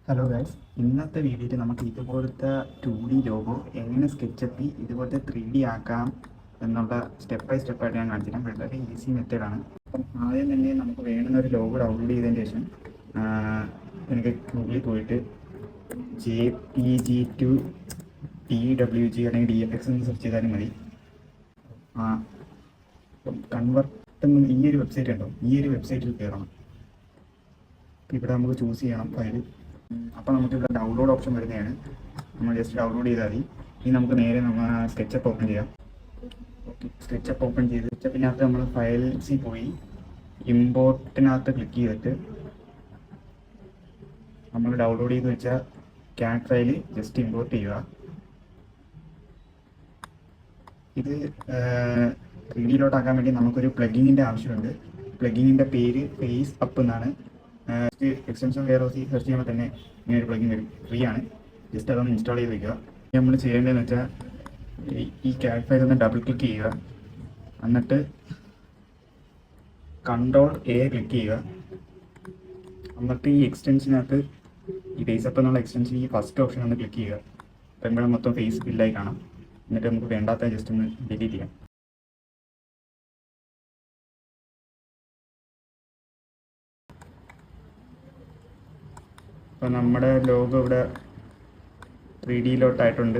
Hello guys, ഇന്നത്തെ വീഡിയോയിൽ നമുക്ക് ഇതുപോലത്തെ 2D ലോഗോ എങ്ങനെ സ്കെച്ചപ്പിൽ ഇതുപോലത്തെ 3D ആക്കാം എന്നുള്ള സ്റ്റെപ്പ് ബൈ സ്റ്റെപ്പായിട്ട് ഞാൻ കാണിച്ചു തരാം. വളരെ ഈസി മെത്തേഡാണ്. അപ്പം ആദ്യം തന്നെ നമുക്ക് വേണ്ടുന്ന ഒരു ലോഗോ ഡൗൺലോഡ് ചെയ്തതിന് ശേഷം എനിക്ക് ഗൂഗിളിൽ പോയിട്ട് JPG to DWG അല്ലെങ്കിൽ DFX എന്ന് സെർച്ച് ചെയ്താലും മതി. അപ്പം കൺവെർട്ട് ഈ ഒരു വെബ്സൈറ്റ് ഉണ്ടോ, ഈ ഒരു വെബ്സൈറ്റിൽ കയറണം. ഇവിടെ നമുക്ക് ചൂസ് ചെയ്യണം ഫയൽ. അപ്പോൾ നമുക്കിവിടെ ഡൗൺലോഡ് ഓപ്ഷൻ വരുന്നതാണ്. നമ്മൾ ജസ്റ്റ് ഡൗൺലോഡ് ചെയ്താൽ മതി. ഇനി നമുക്ക് നേരെ നമ്മൾ സ്കെച്ചപ്പ് ഓപ്പൺ ചെയ്യാം. ഓക്കെ, സ്കെച്ചപ്പ് ഓപ്പൺ ചെയ്ത് സ്കെച്ചപ്പിനകത്ത് നമ്മൾ ഫയൽസിൽ പോയി ഇമ്പോർട്ടിനകത്ത് ക്ലിക്ക് ചെയ്തിട്ട് നമ്മൾ ഡൗൺലോഡ് ചെയ്ത് വെച്ച ക്യാറ്റ് ഫയൽ ജസ്റ്റ് ഇമ്പോർട്ട് ചെയ്യുക. ഇത് 3Dയിലോട്ടാക്കാൻ വേണ്ടി നമുക്കൊരു പ്ലഗിങ്ങിൻ്റെ ആവശ്യമുണ്ട്. പ്ലഗിങ്ങിൻ്റെ പേര് ഫേസ് അപ്പ് എന്നാണ്. എക്സ്റ്റൻഷൻ വെയർഹൗസിൽ സെർച്ച് ചെയ്യുമ്പോൾ തന്നെ ഇങ്ങനെ ഒരു പ്ലഗിൻ വരും, ഫ്രീ ആണ്. ജസ്റ്റ് അതൊന്ന് ഇൻസ്റ്റാൾ ചെയ്ത് വയ്ക്കുക. നമ്മൾ ചെയ്യേണ്ടതെന്ന് വെച്ചാൽ ഈ ക്യാറ്റ് ഫയൽ ഒന്ന് ഡബിൾ ക്ലിക്ക് ചെയ്യുക, എന്നിട്ട് Ctrl+A ക്ലിക്ക് ചെയ്യുക. എന്നിട്ട് ഈ എക്സ്റ്റൻഷനകത്ത് ഈ ഫേസ് അപ്പ് എന്നുള്ള എക്സ്റ്റൻഷൻ ഈ ഫസ്റ്റ് ഓപ്ഷൻ ഒന്ന് ക്ലിക്ക് ചെയ്യുക. അപ്പോൾ ഇവിടെ മൊത്തം ഫേസ് ഫില്ലായി കാണാം. എന്നിട്ട് നമുക്ക് വേണ്ടാത്ത ജസ്റ്റ് ഒന്ന് ഡിലീറ്റ് ചെയ്യാം. അപ്പോൾ നമ്മുടെ ലോഗോ ഇവിടെ 3Dയിലോട്ടായിട്ടുണ്ട്.